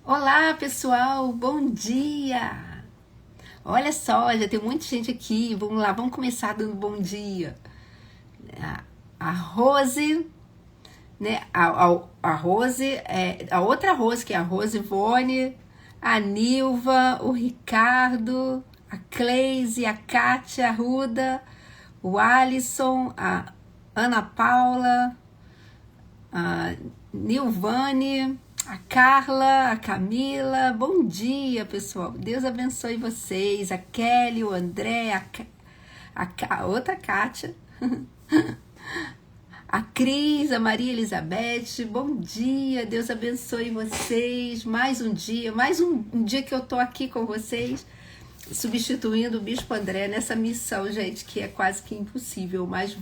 Olá, pessoal, bom dia! Olha só, já tem muita gente aqui. Vamos lá, vamos começar dando bom dia. A Rose, né? A Rose, a outra Rose, que é a Rose Ivone, a Nilva, o Ricardo, a Cleise, a Kátia, a Ruda, o Alisson, a Ana Paula, a Nilvane, a Carla, a Camila. Bom dia, pessoal. Deus abençoe vocês. A Kelly, o André, a outra Kátia, a Cris, a Maria Elizabeth. Bom dia, Deus abençoe vocês. Mais um dia, um dia que eu tô aqui com vocês, substituindo o Bispo André nessa missão, gente, que é quase que impossível, mas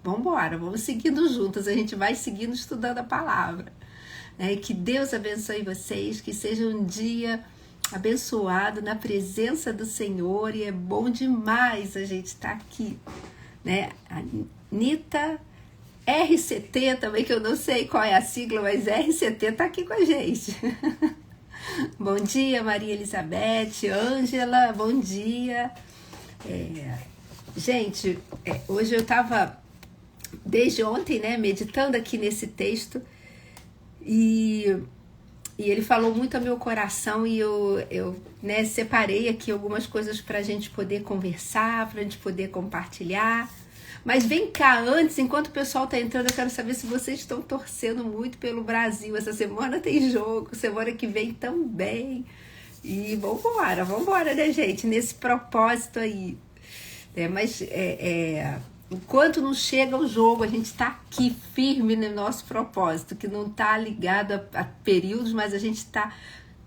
vamos embora, vamos seguindo juntas, a gente vai seguindo estudando a palavra. Que Deus abençoe vocês, que seja um dia abençoado na presença do Senhor, e é bom demais a gente estar aqui, né? A Anitta RCT também, que eu não sei qual é a sigla, mas RCT está aqui com a gente. Bom dia, Maria Elizabeth, Ângela, bom dia. Gente, hoje eu estava, desde ontem, né, meditando aqui nesse texto, e ele falou muito ao meu coração, e eu né, separei aqui algumas coisas para a gente poder conversar, para a gente poder compartilhar. Mas vem cá, antes, enquanto o pessoal está entrando, eu quero saber se vocês estão torcendo muito pelo Brasil. Essa semana tem jogo, semana que vem também. E vambora, né, gente? Nesse propósito aí. Mas enquanto não chega o jogo, a gente está aqui firme no nosso propósito, que não está ligado a períodos, mas a gente está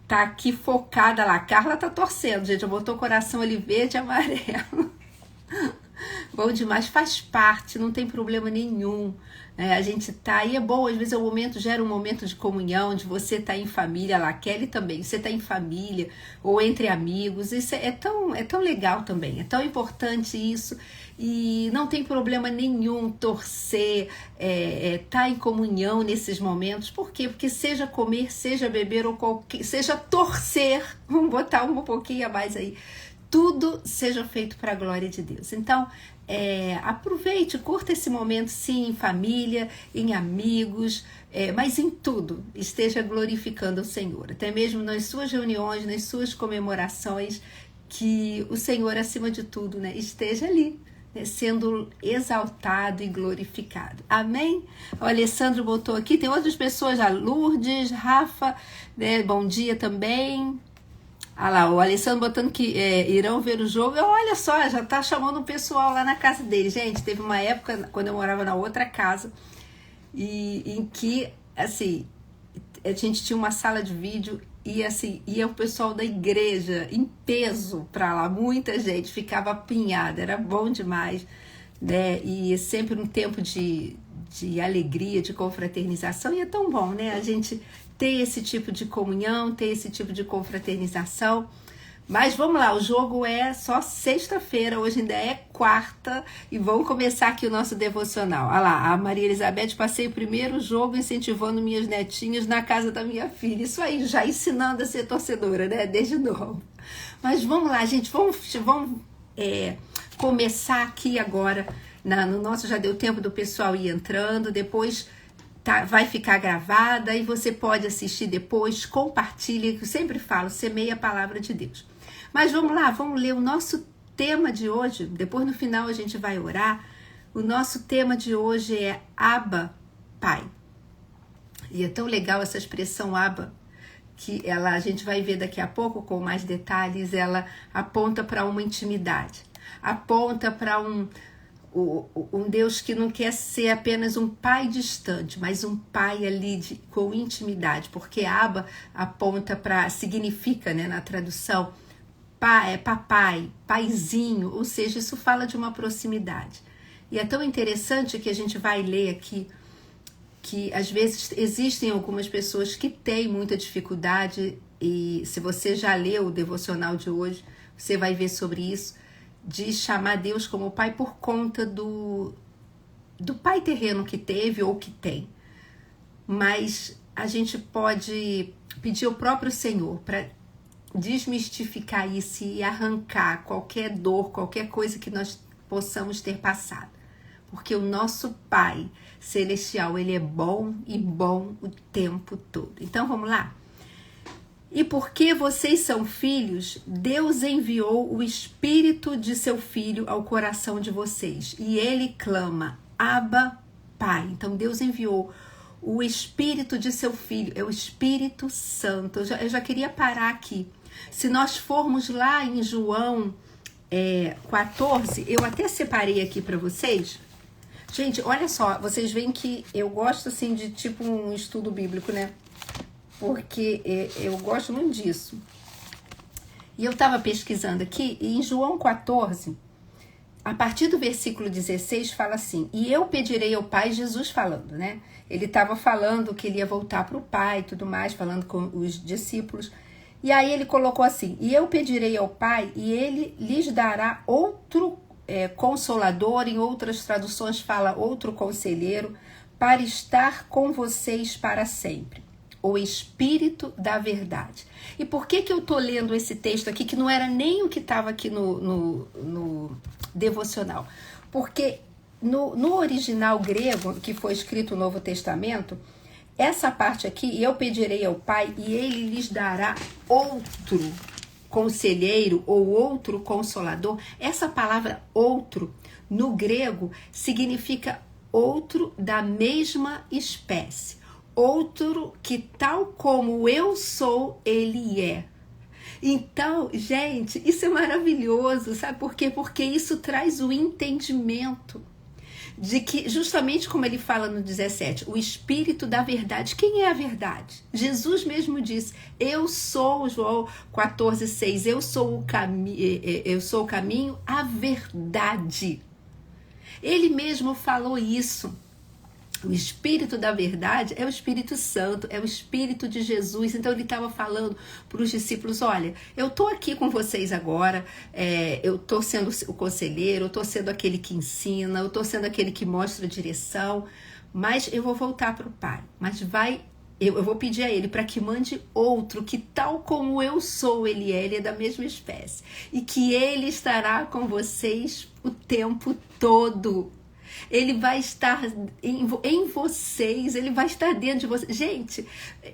aqui focada lá. A Carla está torcendo, gente. Eu botou o coração ali verde e amarelo. Bom demais, faz parte, não tem problema nenhum. A gente tá aí, é bom, às vezes o momento gera um momento de comunhão, de você estar em família, lá, Kelly também, você tá em família ou entre amigos, isso é tão legal também, é tão importante isso, e não tem problema nenhum torcer, tá em comunhão nesses momentos. Por quê? Porque seja comer, seja beber ou seja torcer, vamos botar um pouquinho a mais aí, tudo seja feito para a glória de Deus. Então, aproveite, curta esse momento, sim, em família, em amigos, mas em tudo, esteja glorificando o Senhor. Até mesmo nas suas reuniões, nas suas comemorações, que o Senhor, acima de tudo, né, esteja ali, né, sendo exaltado e glorificado. Amém? O Alessandro botou aqui, tem outras pessoas, a Lourdes, Rafa, né, bom dia também. Ah lá, o Alessandro botando que irão ver o jogo. Olha só, já tá chamando o pessoal lá na casa dele. Gente, teve uma época, quando eu morava na outra casa, em que, assim, a gente tinha uma sala de vídeo e, assim, ia o pessoal da igreja em peso pra lá. Muita gente ficava apinhada, era bom demais, né? E sempre um tempo de alegria, de confraternização, e é tão bom, né? A gente ter esse tipo de comunhão, ter esse tipo de confraternização. Mas vamos lá, o jogo é só sexta-feira, hoje ainda é quarta, e vamos começar aqui o nosso devocional. Olha lá, a Maria Elizabeth, passei o primeiro jogo incentivando minhas netinhas na casa da minha filha. Isso aí, já ensinando a ser torcedora, né? Desde novo. Mas vamos lá, gente, vamos começar aqui agora. No nosso já deu tempo do pessoal ir entrando, depois vai ficar gravada e você pode assistir depois, compartilhe, que eu sempre falo, semeia a palavra de Deus. Mas vamos lá, vamos ler o nosso tema de hoje, depois no final a gente vai orar. O nosso tema de hoje é Abba, Pai. E é tão legal essa expressão Abba, que a gente vai ver daqui a pouco com mais detalhes, ela aponta para uma intimidade, aponta para um Deus que não quer ser apenas um pai distante, mas um pai ali com intimidade, porque Abba aponta para, significa, né, na tradução, papai, paizinho, ou seja, isso fala de uma proximidade. E é tão interessante que a gente vai ler aqui, que às vezes existem algumas pessoas que têm muita dificuldade, e se você já leu o devocional de hoje, você vai ver sobre isso, de chamar Deus como pai por conta do pai terreno que teve ou que tem. Mas a gente pode pedir ao próprio Senhor para desmistificar isso e arrancar qualquer dor, qualquer coisa que nós possamos ter passado. Porque o nosso Pai Celestial, Ele é bom e bom o tempo todo. Então vamos lá? E porque vocês são filhos, Deus enviou o Espírito de seu Filho ao coração de vocês. E Ele clama, Abba, Pai. Então Deus enviou o Espírito de seu Filho, é o Espírito Santo. Eu já queria parar aqui. Se nós formos lá em João 14, eu até separei aqui para vocês. Gente, olha só, vocês veem que eu gosto assim de tipo um estudo bíblico, né? Porque eu gosto muito disso. E eu estava pesquisando aqui, e em João 14, a partir do versículo 16, fala assim, e eu pedirei ao Pai, Jesus falando, né? Ele estava falando que ele ia voltar para o Pai e tudo mais, falando com os discípulos. E aí ele colocou assim, e eu pedirei ao Pai, e ele lhes dará outro consolador, em outras traduções fala outro conselheiro, para estar com vocês para sempre. O Espírito da Verdade. E por que eu tô lendo esse texto aqui, que não era nem o que estava aqui no devocional? Porque no original grego, que foi escrito o Novo Testamento, essa parte aqui, eu pedirei ao Pai e ele lhes dará outro conselheiro ou outro consolador. Essa palavra outro, no grego, significa outro da mesma espécie. Outro que tal como eu sou, ele é. Então, gente, isso é maravilhoso, sabe por quê? Porque isso traz o entendimento de que, justamente como ele fala no 17, o Espírito da Verdade. Quem é a verdade? Jesus mesmo disse, eu sou, João 14,6, eu sou o caminho, a verdade. Ele mesmo falou isso. O Espírito da Verdade é o Espírito Santo, é o Espírito de Jesus. Então ele estava falando para os discípulos, olha, eu estou aqui com vocês agora, eu estou sendo o conselheiro, eu estou sendo aquele que ensina, eu estou sendo aquele que mostra a direção, mas eu vou voltar para o Pai. Mas eu vou pedir a ele para que mande outro, que tal como eu sou, ele é da mesma espécie. E que ele estará com vocês o tempo todo. Ele vai estar em vocês, ele vai estar dentro de vocês. Gente,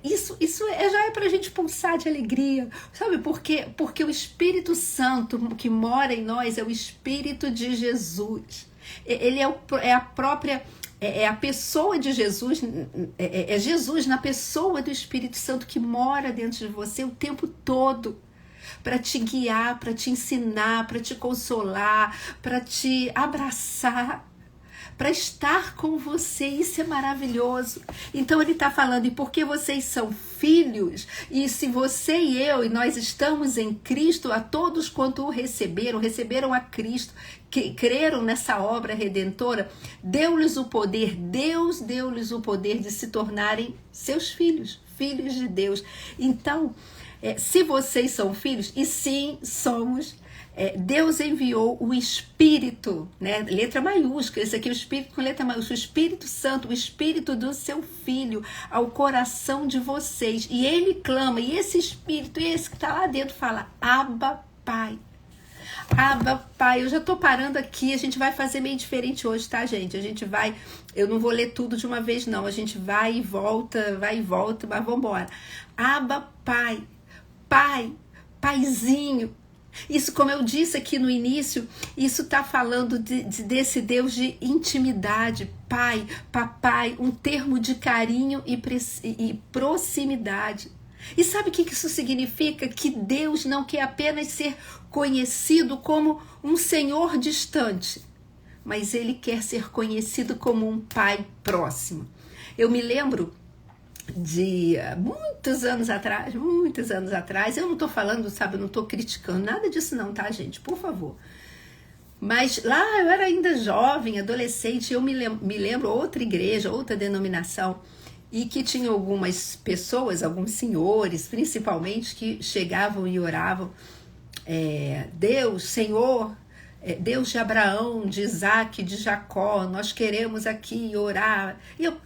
isso já é pra gente pulsar de alegria, sabe? Porque o Espírito Santo que mora em nós é o Espírito de Jesus. Ele é a própria, é a pessoa de Jesus, é Jesus na pessoa do Espírito Santo que mora dentro de você o tempo todo. Para te guiar, para te ensinar, para te consolar, para te abraçar, para estar com você. Isso é maravilhoso. Então ele está falando, e porque vocês são filhos, e se você e eu, e nós estamos em Cristo, a todos quanto o receberam a Cristo, que creram nessa obra redentora, deu-lhes o poder, Deus deu-lhes o poder de se tornarem seus filhos, filhos de Deus. Então, se vocês são filhos, e sim, somos, Deus enviou o Espírito, né? Letra maiúscula, esse aqui é o Espírito com letra maiúscula, o Espírito Santo, o Espírito do seu Filho ao coração de vocês, e ele clama, e esse Espírito, esse que está lá dentro fala, Abba, Pai. Abba, Pai. Eu já tô parando aqui, a gente vai fazer meio diferente hoje, tá, gente? A gente vai, eu não vou ler tudo de uma vez não, a gente vai e volta, mas vambora. Abba, Pai, Pai, Paizinho. Isso, como eu disse aqui no início, isso está falando desse Deus de intimidade, pai, papai, um termo de carinho e proximidade. E sabe o que isso significa? Que Deus não quer apenas ser conhecido como um Senhor distante, mas Ele quer ser conhecido como um Pai próximo. Eu me lembro de muitos anos atrás, eu não tô falando, sabe, eu não tô criticando, nada disso não, tá, gente, por favor. Mas lá eu era ainda jovem, adolescente, eu me lembro outra igreja, outra denominação, e que tinha algumas pessoas, alguns senhores, principalmente, que chegavam e oravam, Deus, Senhor, Deus de Abraão, de Isaac, de Jacó, nós queremos aqui orar.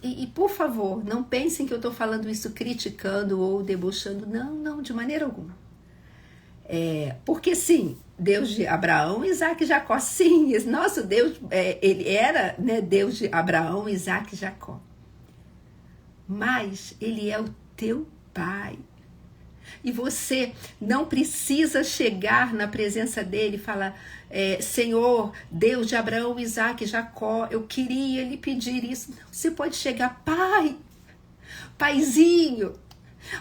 E por favor, não pensem que eu estou falando isso criticando ou debochando. Não, não, de maneira alguma. Porque sim, Deus de Abraão, Isaac e Jacó. Sim, esse nosso Deus, ele era, né, Deus de Abraão, Isaac e Jacó. Mas ele é o teu Pai. E você não precisa chegar na presença dele e falar, Senhor, Deus de Abraão, Isaac e Jacó, eu queria lhe pedir isso. Não, você pode chegar, Pai, Paizinho,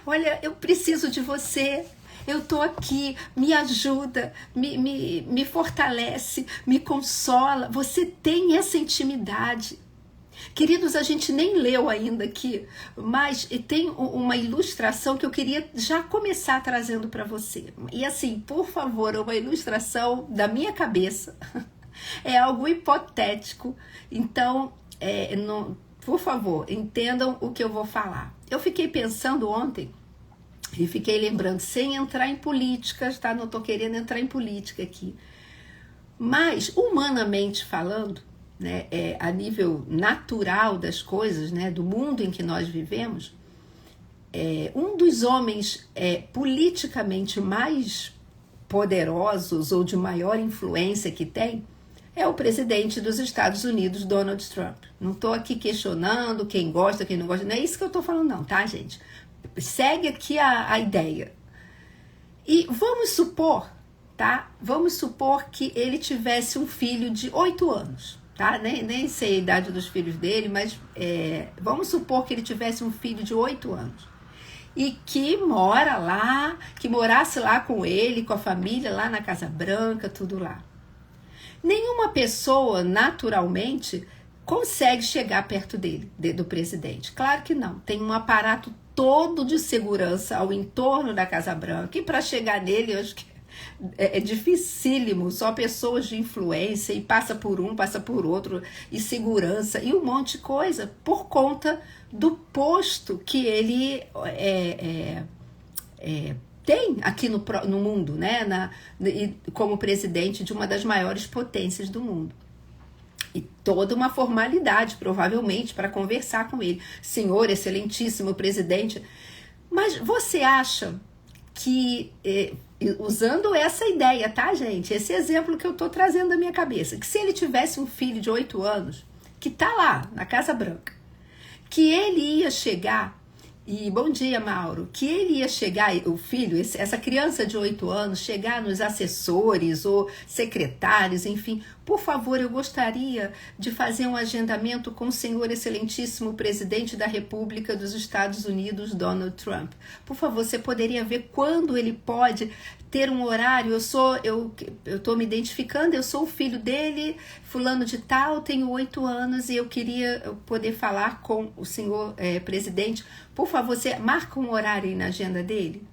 olha, eu preciso de você. Eu estou aqui, me ajuda, me fortalece, me consola. Você tem essa intimidade. Queridos, a gente nem leu ainda aqui, mas tem uma ilustração que eu queria já começar trazendo para você. E assim, por favor, é uma ilustração da minha cabeça. É algo hipotético, então, por favor, entendam o que eu vou falar. Eu fiquei pensando ontem, e fiquei lembrando, sem entrar em políticas, tá? Não estou querendo entrar em política aqui. Mas, humanamente falando, né, a nível natural das coisas, né, do mundo em que nós vivemos, um dos homens politicamente mais poderosos ou de maior influência que tem é o presidente dos Estados Unidos, Donald Trump. Não estou aqui questionando quem gosta, quem não gosta, não é isso que eu estou falando não, tá, gente? Segue aqui a ideia. E vamos supor, tá? Vamos supor que ele tivesse um filho de 8 anos, tá? Nem sei a idade dos filhos dele, mas vamos supor que ele tivesse um filho de 8 anos. E que morasse lá com ele, com a família, lá na Casa Branca, tudo lá. Nenhuma pessoa, naturalmente, consegue chegar perto dele, do presidente. Claro que não. Tem um aparato todo de segurança ao entorno da Casa Branca. E para chegar nele, eu acho que é dificílimo. Só pessoas de influência, e passa por um, passa por outro, e segurança, e um monte de coisa, por conta do posto que ele tem aqui no mundo, né? Como presidente de uma das maiores potências do mundo. E toda uma formalidade, provavelmente, para conversar com ele. Senhor, excelentíssimo presidente. Mas você acha que, usando essa ideia, tá, gente? Esse exemplo que eu estou trazendo da minha cabeça, que se ele tivesse um filho de 8 anos, que tá lá, na Casa Branca, que ele ia chegar, e bom dia, Mauro, que ele ia chegar, o filho, essa criança de 8 anos, chegar nos assessores ou secretários, enfim, por favor, eu gostaria de fazer um agendamento com o senhor excelentíssimo presidente da República dos Estados Unidos, Donald Trump. Por favor, você poderia ver quando ele pode ter um horário? Eu estou me identificando, eu sou o filho dele, fulano de tal, tenho 8 anos e eu queria poder falar com o senhor presidente. Por favor, você marca um horário aí na agenda dele?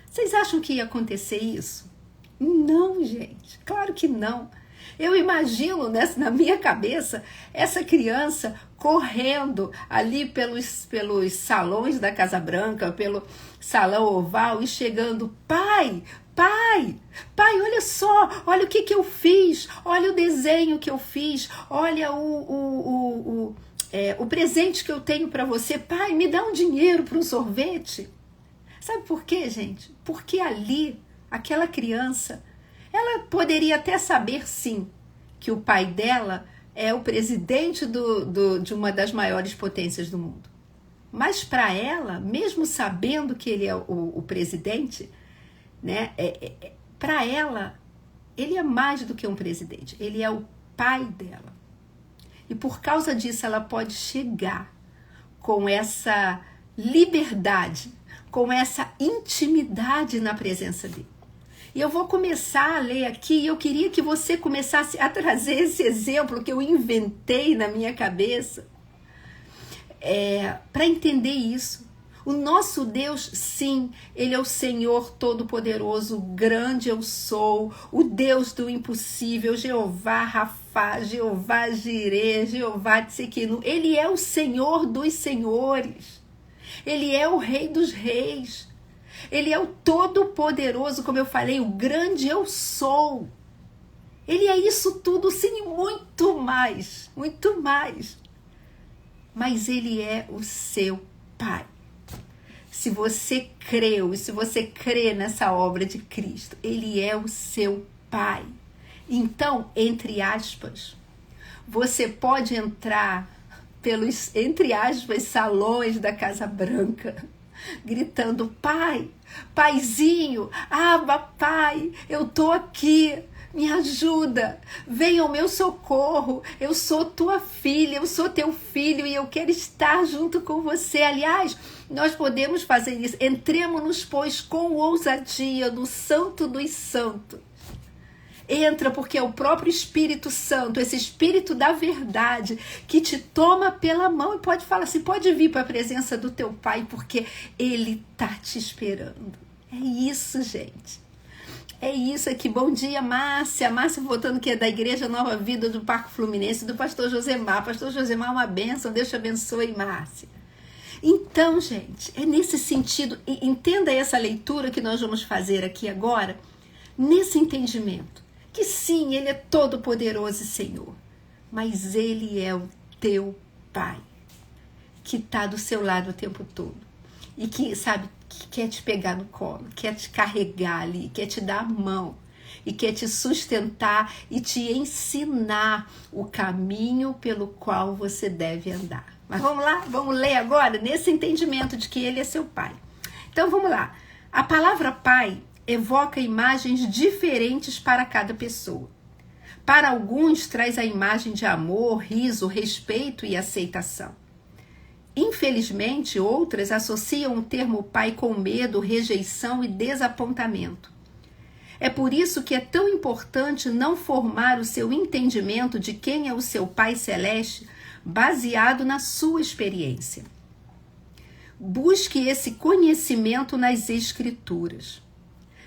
Vocês acham que ia acontecer isso? Não, gente, claro que não. Eu imagino, na minha cabeça, essa criança correndo ali pelos salões da Casa Branca, pelo salão oval e chegando, pai, olha só, olha o que eu fiz, olha o desenho que eu fiz, olha o presente que eu tenho para você, pai, me dá um dinheiro para um sorvete. Sabe por quê, gente? Porque ali, aquela criança, ela poderia até saber, sim, que o pai dela é o presidente de uma das maiores potências do mundo. Mas para ela, mesmo sabendo que ele é o presidente, né, para ela, ele é mais do que um presidente, ele é o pai dela. E por causa disso, ela pode chegar com essa liberdade, com essa intimidade na presença dele. E eu vou começar a ler aqui, e eu queria que você começasse a trazer esse exemplo que eu inventei na minha cabeça, para entender isso. O nosso Deus, sim, Ele é o Senhor Todo-Poderoso, grande eu sou, o Deus do impossível, Jeová Rafá, Jeová Jirê, Jeová Tsequinu. Ele é o Senhor dos senhores, Ele é o Rei dos reis. Ele é o Todo-Poderoso, como eu falei, o grande eu sou. Ele é isso tudo, sim, muito mais, muito mais. Mas ele é o seu Pai. Se você creu e se você crê nessa obra de Cristo, ele é o seu Pai. Então, entre aspas, você pode entrar pelos, entre aspas, salões da Casa Branca, gritando: Pai, Paizinho, Abba, Pai, eu tô aqui. Me ajuda, venha ao meu socorro, eu sou tua filha, eu sou teu filho e eu quero estar junto com você. Aliás, nós podemos fazer isso. Entremos-nos, pois, com ousadia no Santo dos Santos. Entra, porque é o próprio Espírito Santo, esse Espírito da verdade, que te toma pela mão e pode falar assim, pode vir para a presença do teu Pai, porque ele está te esperando. É isso, gente. É isso aqui. Bom dia, Márcia. Márcia voltando, que é da Igreja Nova Vida do Parque Fluminense, do pastor Josemar. Pastor Josemar, uma bênção. Deus te abençoe, Márcia. Então, gente, é nesse sentido. Entenda essa leitura que nós vamos fazer aqui agora, nesse entendimento. Que sim, ele é todo poderoso e Senhor. Mas ele é o teu Pai, que está do seu lado o tempo todo. E que, sabe, que quer te pegar no colo, quer te carregar ali, quer te dar a mão e quer te sustentar e te ensinar o caminho pelo qual você deve andar. Mas vamos lá, vamos ler agora nesse entendimento de que ele é seu Pai. Então vamos lá. A palavra Pai evoca imagens diferentes para cada pessoa. Para alguns traz a imagem de amor, riso, respeito e aceitação. Infelizmente, outras associam o termo pai com medo, rejeição e desapontamento. É por isso que é tão importante não formar o seu entendimento de quem é o seu Pai Celeste baseado na sua experiência. Busque esse conhecimento nas Escrituras.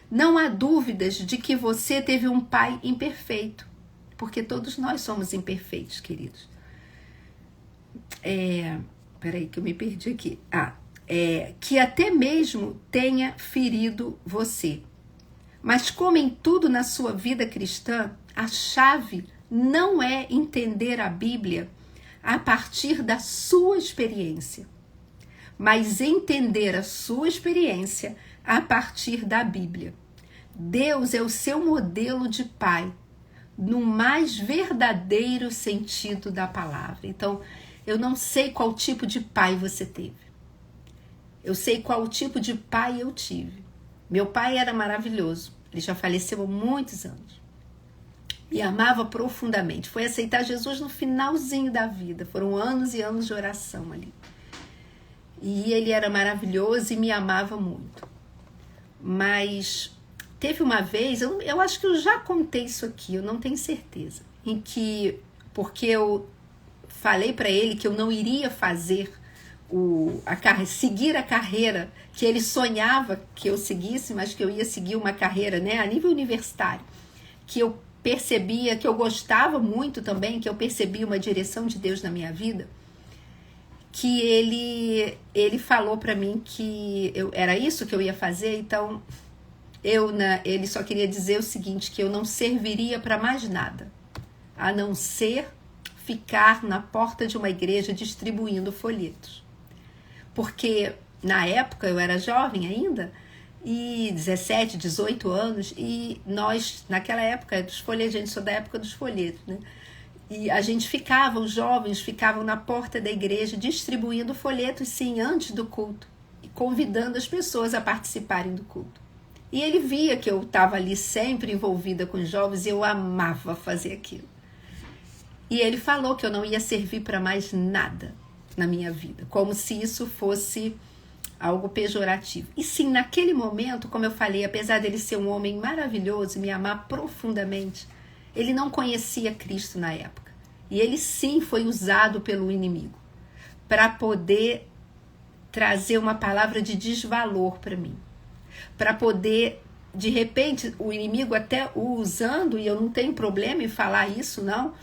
Não há dúvidas de que você teve um pai imperfeito, porque todos nós somos imperfeitos, queridos. Peraí que eu me perdi aqui. Que até mesmo tenha ferido você. Mas como em tudo na sua vida cristã, a chave não é entender a Bíblia a partir da sua experiência, mas entender a sua experiência a partir da Bíblia. Deus é o seu modelo de pai, no mais verdadeiro sentido da palavra. Então, eu não sei qual tipo de pai você teve. Eu sei qual tipo de pai eu tive. Meu pai era maravilhoso. Ele já faleceu há muitos anos. Me amava profundamente. Foi aceitar Jesus no finalzinho da vida. Foram anos e anos de oração ali. E ele era maravilhoso e me amava muito. Mas teve uma vez, eu acho que eu já contei isso aqui, eu não tenho certeza, em que, porque eu falei para ele que eu não iria fazer seguir a carreira que ele sonhava que eu seguisse, mas que eu ia seguir uma carreira, né, a nível universitário, que eu percebia, que eu gostava muito também, que eu percebia uma direção de Deus na minha vida, que ele falou para mim que era isso que eu ia fazer. Então ele só queria dizer o seguinte, que eu não serviria para mais nada, a não ser ficar na porta de uma igreja distribuindo folhetos. Porque na época eu era jovem ainda, e 17, 18 anos, e nós, naquela época dos folhetos, a gente sou da época dos folhetos, né? E a gente os jovens ficavam na porta da igreja distribuindo folhetos, sim, antes do culto, e convidando as pessoas a participarem do culto. E ele via que eu estava ali sempre envolvida com os jovens e eu amava fazer aquilo. E ele falou que eu não ia servir para mais nada na minha vida, como se isso fosse algo pejorativo. E sim, naquele momento, como eu falei, apesar dele ser um homem maravilhoso e me amar profundamente, ele não conhecia Cristo na época. E ele sim foi usado pelo inimigo para poder trazer uma palavra de desvalor para mim. Para poder, de repente, o inimigo até o usando, e eu não tenho problema em falar isso, não,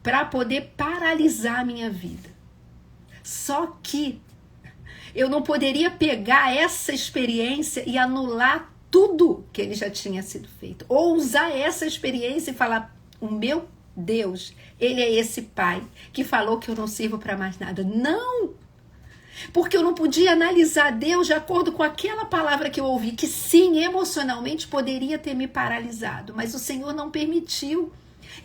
para poder paralisar a minha vida. Só que eu não poderia pegar essa experiência e anular tudo que ele já tinha sido feito. Ou usar essa experiência e falar, o meu Deus, ele é esse pai que falou que eu não sirvo para mais nada. Não! Porque eu não podia analisar Deus de acordo com aquela palavra que eu ouvi, que sim, emocionalmente poderia ter me paralisado, mas o Senhor não permitiu.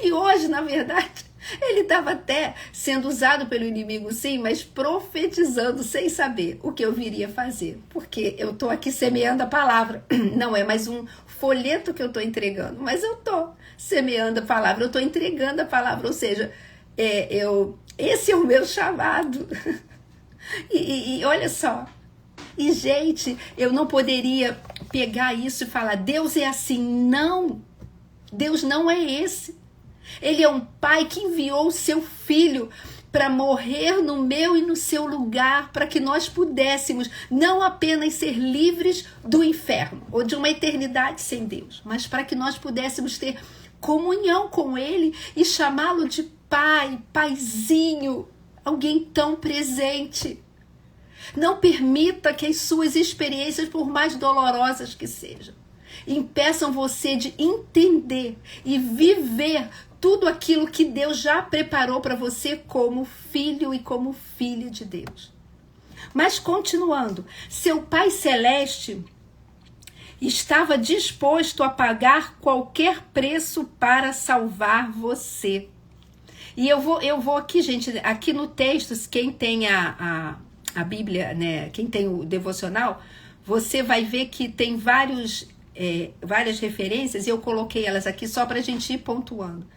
E hoje, na verdade, ele estava até sendo usado pelo inimigo, sim, mas profetizando sem saber o que eu viria fazer. Porque eu estou aqui semeando a palavra. Não é mais um folheto que eu estou entregando, mas eu estou semeando a palavra, eu estou entregando a palavra. Ou seja, esse é o meu chamado. E olha só, e gente, eu não poderia pegar isso e falar, Deus é assim. Não, Deus não é esse. Ele é um pai que enviou o seu filho para morrer no meu e no seu lugar, para que nós pudéssemos não apenas ser livres do inferno ou de uma eternidade sem Deus, mas para que nós pudéssemos ter comunhão com ele e chamá-lo de pai, paizinho, alguém tão presente. Não permita que as suas experiências, por mais dolorosas que sejam, impeçam você de entender e viver tudo aquilo que Deus já preparou para você como filho e como filha de Deus. Mas continuando, seu Pai Celeste estava disposto a pagar qualquer preço para salvar você. E eu vou aqui, gente, aqui no texto, quem tem a Bíblia, né, quem tem o devocional, você vai ver que tem várias referências, e eu coloquei elas aqui só para a gente ir pontuando.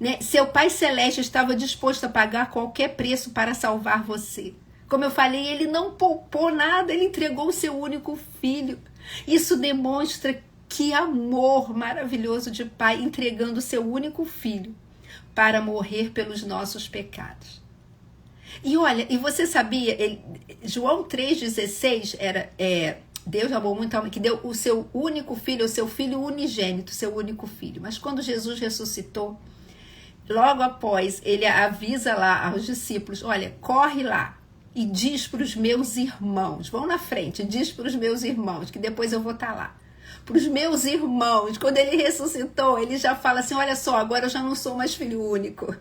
Né? Seu Pai Celeste estava disposto a pagar qualquer preço para salvar você. Como eu falei, ele não poupou nada, ele entregou o seu único filho. Isso demonstra que amor maravilhoso de pai, entregando o seu único filho para morrer pelos nossos pecados. E olha, e você sabia, João 3,16 Deus amou muito, que deu o seu único filho, o seu filho unigênito, seu único filho. Mas quando Jesus ressuscitou, logo após, ele avisa lá aos discípulos, olha, corre lá e diz para os meus irmãos, vão na frente, diz para os meus irmãos, que depois eu vou estar lá. Para os meus irmãos, quando ele ressuscitou, ele já fala assim, olha só, agora eu já não sou mais filho único,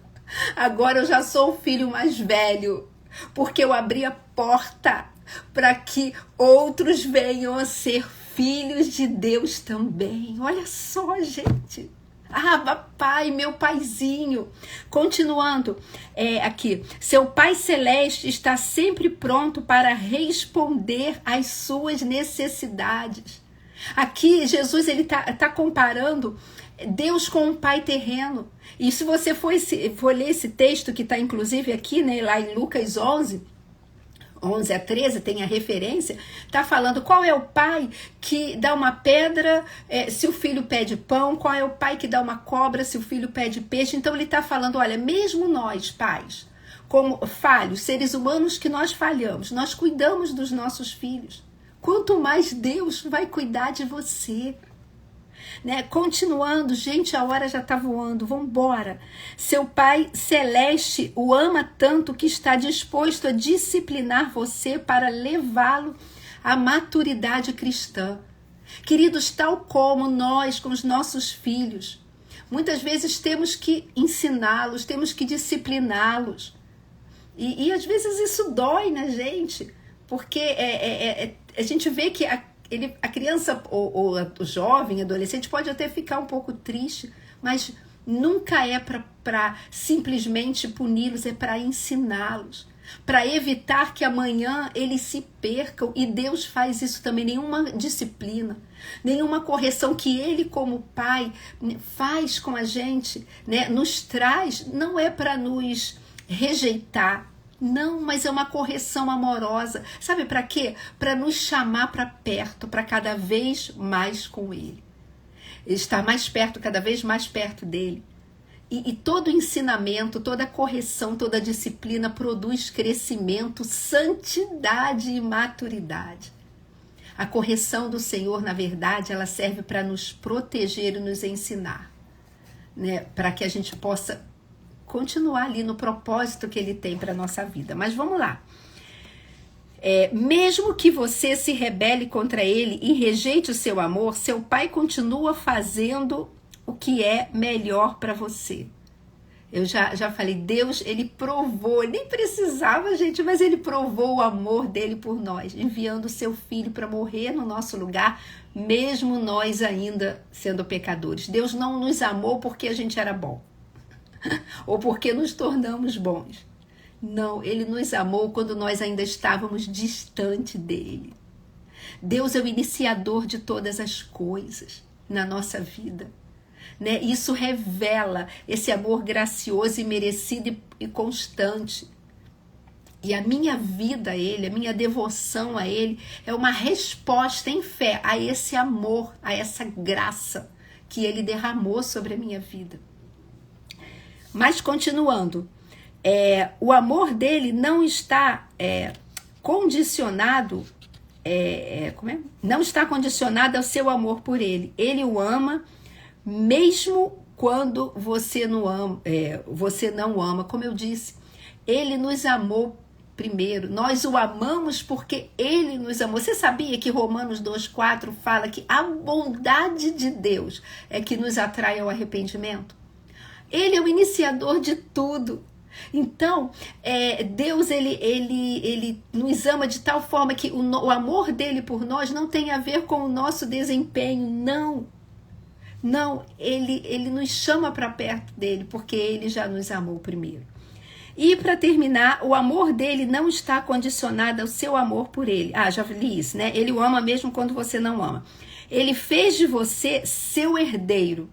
agora eu já sou o filho mais velho, porque eu abri a porta para que outros venham a ser filhos de Deus também. Olha só, gente. Ah, pai, meu paizinho. Continuando, aqui. Seu Pai Celeste está sempre pronto para responder às suas necessidades. Aqui, Jesus está comparando Deus com um pai terreno. E se você for ler esse texto, que está inclusive aqui, né, lá em Lucas 11 a 13, tem a referência, está falando qual é o pai que dá uma pedra se o filho pede pão, qual é o pai que dá uma cobra se o filho pede peixe. Então ele está falando, olha, mesmo nós, pais, como falhos, seres humanos que nós falhamos, nós cuidamos dos nossos filhos. Quanto mais Deus vai cuidar de você. Né? Continuando, gente, a hora já está voando, vamos embora. Seu Pai Celeste o ama tanto que está disposto a disciplinar você para levá-lo à maturidade cristã. Queridos, tal como nós com os nossos filhos, muitas vezes temos que ensiná-los, temos que discipliná-los. E às vezes isso dói na gente, porque a gente vê que a criança ou o jovem, adolescente, pode até ficar um pouco triste, mas nunca é para simplesmente puni-los, é para ensiná-los, para evitar que amanhã eles se percam. E Deus faz isso também, nenhuma disciplina, nenhuma correção que Ele como Pai faz com a gente, né, nos traz, não é para nos rejeitar, não, mas é uma correção amorosa. Sabe para quê? Para nos chamar para perto, para cada vez mais com Ele. Estar mais perto, cada vez mais perto dEle. E todo ensinamento, toda correção, toda disciplina produz crescimento, santidade e maturidade. A correção do Senhor, na verdade, ela serve para nos proteger e nos ensinar, né? Para que a gente possa continuar ali no propósito que Ele tem para a nossa vida. Mas vamos lá. Mesmo que você se rebele contra Ele e rejeite o seu amor, seu Pai continua fazendo o que é melhor para você. Eu já falei, Deus, ele provou, nem precisava, gente, mas ele provou o amor dele por nós, enviando o seu filho para morrer no nosso lugar, mesmo nós ainda sendo pecadores. Deus não nos amou porque a gente era bom, ou porque nos tornamos bons. Não, ele nos amou quando nós ainda estávamos distante dele. Deus é o iniciador de todas as coisas na nossa vida. Né? Isso revela esse amor gracioso e merecido e constante. E a minha vida a ele, a minha devoção a ele, é uma resposta em fé a esse amor, a essa graça que ele derramou sobre a minha vida. Mas continuando, o amor dele não está condicionado, não está condicionado ao seu amor por ele. Ele o ama mesmo quando você não ama, como eu disse, ele nos amou primeiro, nós o amamos porque ele nos amou. Você sabia que Romanos 2,4 fala que a bondade de Deus é que nos atrai ao arrependimento? Ele é o iniciador de tudo. Então, Deus ele nos ama de tal forma que o amor dele por nós não tem a ver com o nosso desempenho, Não, ele nos chama para perto dele, porque ele já nos amou primeiro. E para terminar, o amor dele não está condicionado ao seu amor por ele. Já li isso, né? Ele o ama mesmo quando você não ama. Ele fez de você seu herdeiro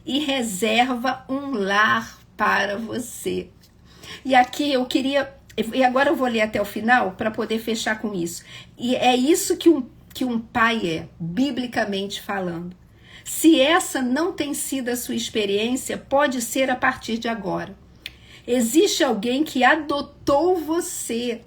e reserva um lar para você. E aqui eu queria... E agora eu vou ler até o final para poder fechar com isso. E é isso que um pai é, biblicamente falando. Se essa não tem sido a sua experiência, pode ser a partir de agora. Existe alguém que adotou você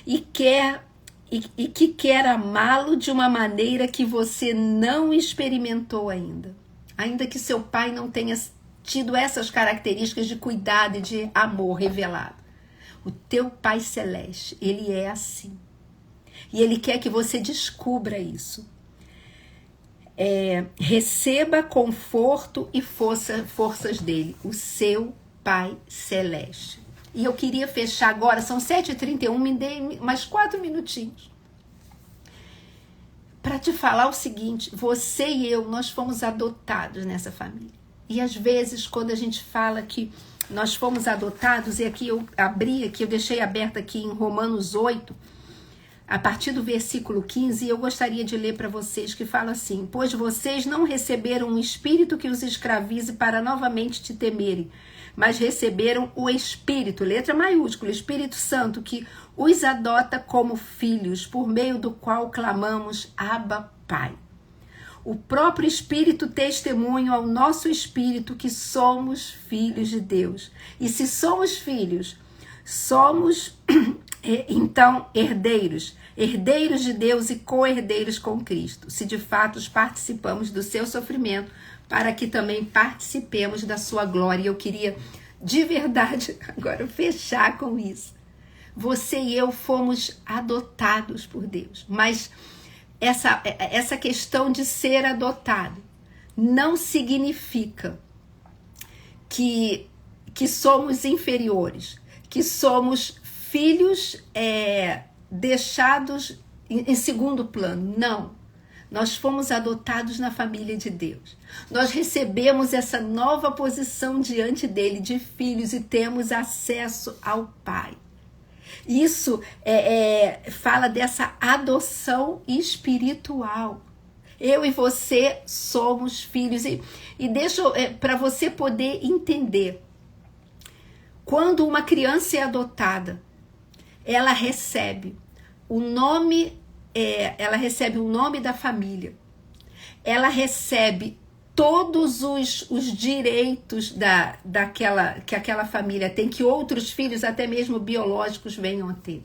e que quer amá-lo de uma maneira que você não experimentou ainda. Ainda que seu pai não tenha tido essas características de cuidado e de amor revelado. O teu Pai Celeste, ele é assim. E ele quer que você descubra isso. Receba conforto e forças dele, o seu Pai Celeste. E eu queria fechar agora, são 7h31, me dê mais 4 minutinhos para te falar o seguinte: você e eu, nós fomos adotados nessa família. E às vezes, quando a gente fala que nós fomos adotados, e aqui eu deixei aberto aqui em Romanos 8, a partir do versículo 15, e eu gostaria de ler para vocês, que fala assim: pois vocês não receberam um espírito que os escravize para novamente te temerem, mas receberam o Espírito, letra maiúscula, Espírito Santo, que os adota como filhos, por meio do qual clamamos, Abba, Pai. O próprio Espírito testemunha ao nosso espírito que somos filhos de Deus. E se somos filhos, somos então herdeiros de Deus e co-herdeiros com Cristo, se de fato participamos do seu sofrimento, para que também participemos da sua glória. E eu queria, de verdade, agora fechar com isso. Você e eu fomos adotados por Deus, mas essa questão de ser adotado não significa que somos inferiores, que somos filhos deixados em segundo plano. Não. Nós fomos adotados na família de Deus. Nós recebemos essa nova posição diante dele de filhos e temos acesso ao Pai. Isso fala dessa adoção espiritual. Eu e você somos filhos. E deixa para você poder entender. Quando uma criança é adotada, ela recebe o nome da família. Ela recebe todos os direitos que aquela família tem, que outros filhos, até mesmo biológicos, venham a ter.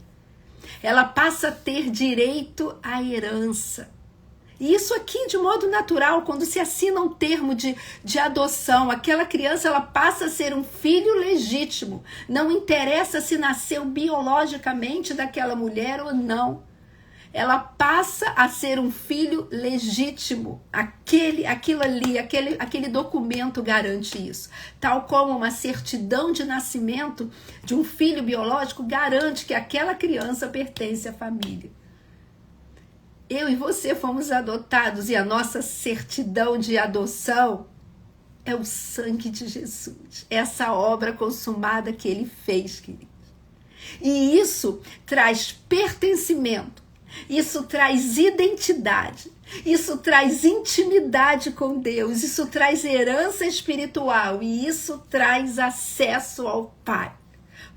Ela passa a ter direito à herança. E isso aqui, de modo natural, quando se assina um termo de adoção, aquela criança ela passa a ser um filho legítimo. Não interessa se nasceu biologicamente daquela mulher ou não. ela passa a ser um filho legítimo. Aquele documento garante isso. Tal como uma certidão de nascimento de um filho biológico garante que aquela criança pertence à família. Eu e você fomos adotados e a nossa certidão de adoção é o sangue de Jesus. Essa obra consumada que ele fez, queridos. E isso traz pertencimento. Isso traz identidade, isso traz intimidade com Deus, isso traz herança espiritual e isso traz acesso ao Pai.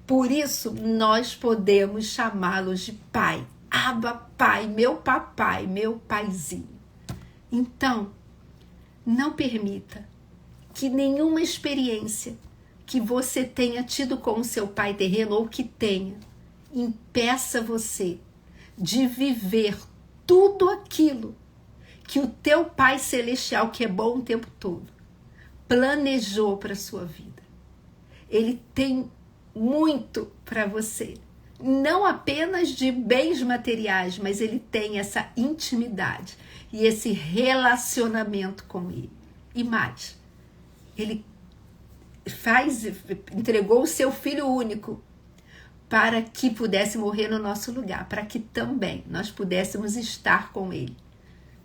Por isso, nós podemos chamá-los de Pai. Abba, Pai, meu papai, meu paizinho. Então, não permita que nenhuma experiência que você tenha tido com o seu pai terreno ou que tenha, impeça você de viver tudo aquilo que o teu Pai Celestial, que é bom o tempo todo, planejou para a sua vida. Ele tem muito para você. Não apenas de bens materiais, mas ele tem essa intimidade e esse relacionamento com ele. E mais, ele entregou o seu Filho único para que pudesse morrer no nosso lugar, para que também nós pudéssemos estar com ele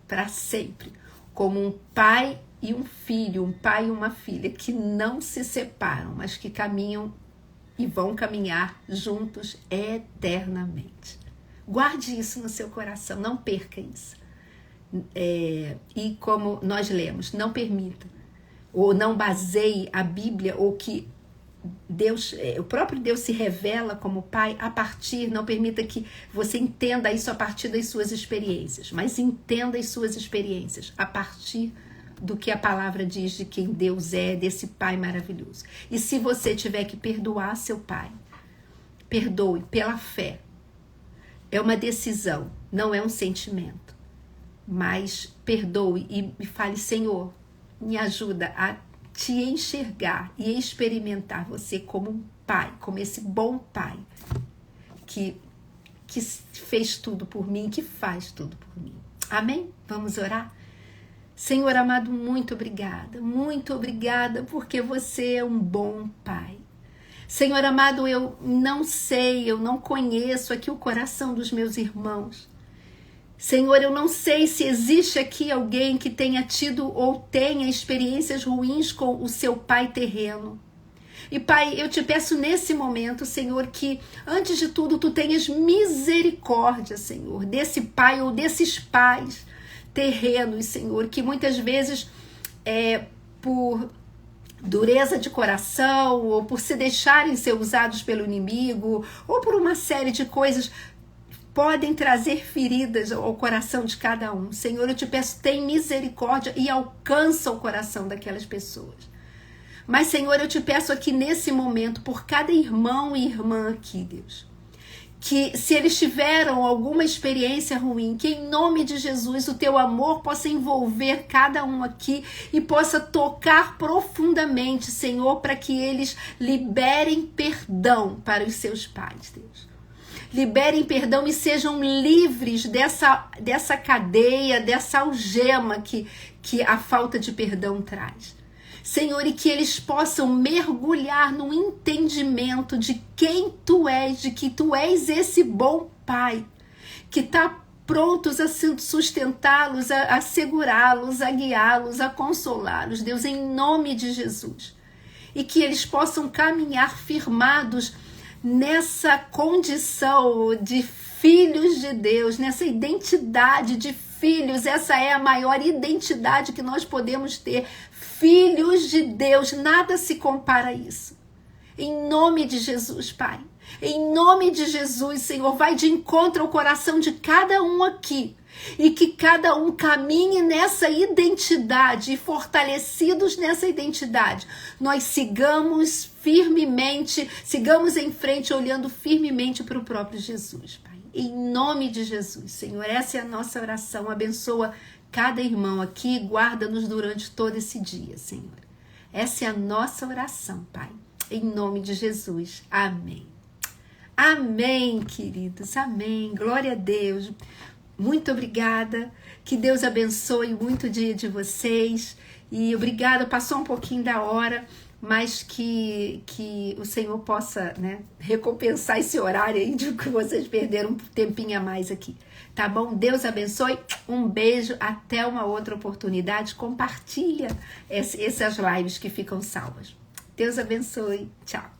para sempre, como um pai e um filho, um pai e uma filha que não se separam, mas que caminham e vão caminhar juntos eternamente. Guarde isso no seu coração, não perca isso. E como nós lemos, não permita, ou não baseie a Bíblia, ou que Deus, o próprio Deus se revela como Pai a partir, não permita que você entenda isso a partir das suas experiências, mas entenda as suas experiências a partir do que a palavra diz de quem Deus é, desse Pai maravilhoso. E se você tiver que perdoar seu pai, perdoe pela fé. É uma decisão, não é um sentimento. Mas perdoe e fale: Senhor, me ajuda a te enxergar e experimentar você como um pai, como esse bom pai que fez tudo por mim, que faz tudo por mim. Amém? Vamos orar? Senhor amado, muito obrigada porque você é um bom pai. Senhor amado, eu não sei, eu não conheço aqui o coração dos meus irmãos. Senhor, eu não sei se existe aqui alguém que tenha tido ou tenha experiências ruins com o seu pai terreno. E Pai, eu te peço nesse momento, Senhor, que antes de tudo tu tenhas misericórdia, Senhor, desse pai ou desses pais terrenos, Senhor, que muitas vezes por dureza de coração ou por se deixarem ser usados pelo inimigo ou por uma série de coisas podem trazer feridas ao coração de cada um. Senhor, eu te peço, tem misericórdia e alcança o coração daquelas pessoas. Mas, Senhor, eu te peço aqui nesse momento, por cada irmão e irmã aqui, Deus, que se eles tiveram alguma experiência ruim, que em nome de Jesus o teu amor possa envolver cada um aqui e possa tocar profundamente, Senhor, para que eles liberem perdão para os seus pais, Deus. Liberem perdão e sejam livres dessa cadeia, dessa algema que a falta de perdão traz. Senhor, e que eles possam mergulhar no entendimento de quem tu és, de que tu és esse bom pai, que está prontos a sustentá-los, a segurá-los, a guiá-los, a consolá-los, Deus, em nome de Jesus. E que eles possam caminhar firmados nessa condição de filhos de Deus, nessa identidade de filhos. Essa é a maior identidade que nós podemos ter, filhos de Deus. Nada se compara a isso. Em nome de Jesus, Pai, em nome de Jesus, Senhor, vai de encontro ao coração de cada um aqui, e que cada um caminhe nessa identidade, e fortalecidos nessa identidade, nós sigamos firmemente, sigamos em frente, olhando firmemente para o próprio Jesus, Pai. Em nome de Jesus, Senhor, essa é a nossa oração. Abençoa cada irmão aqui, guarda-nos durante todo esse dia, Senhor. Essa é a nossa oração, Pai. Em nome de Jesus. Amém. Amém, queridos. Amém. Glória a Deus. muito obrigada. Que Deus abençoe muito o dia de vocês. E obrigada, passou um pouquinho da hora, mas que o Senhor possa, né, recompensar esse horário aí de que vocês perderam um tempinho a mais aqui. Tá bom? Deus abençoe. Um beijo. Até uma outra oportunidade. Compartilha essas lives que ficam salvas. Deus abençoe. Tchau.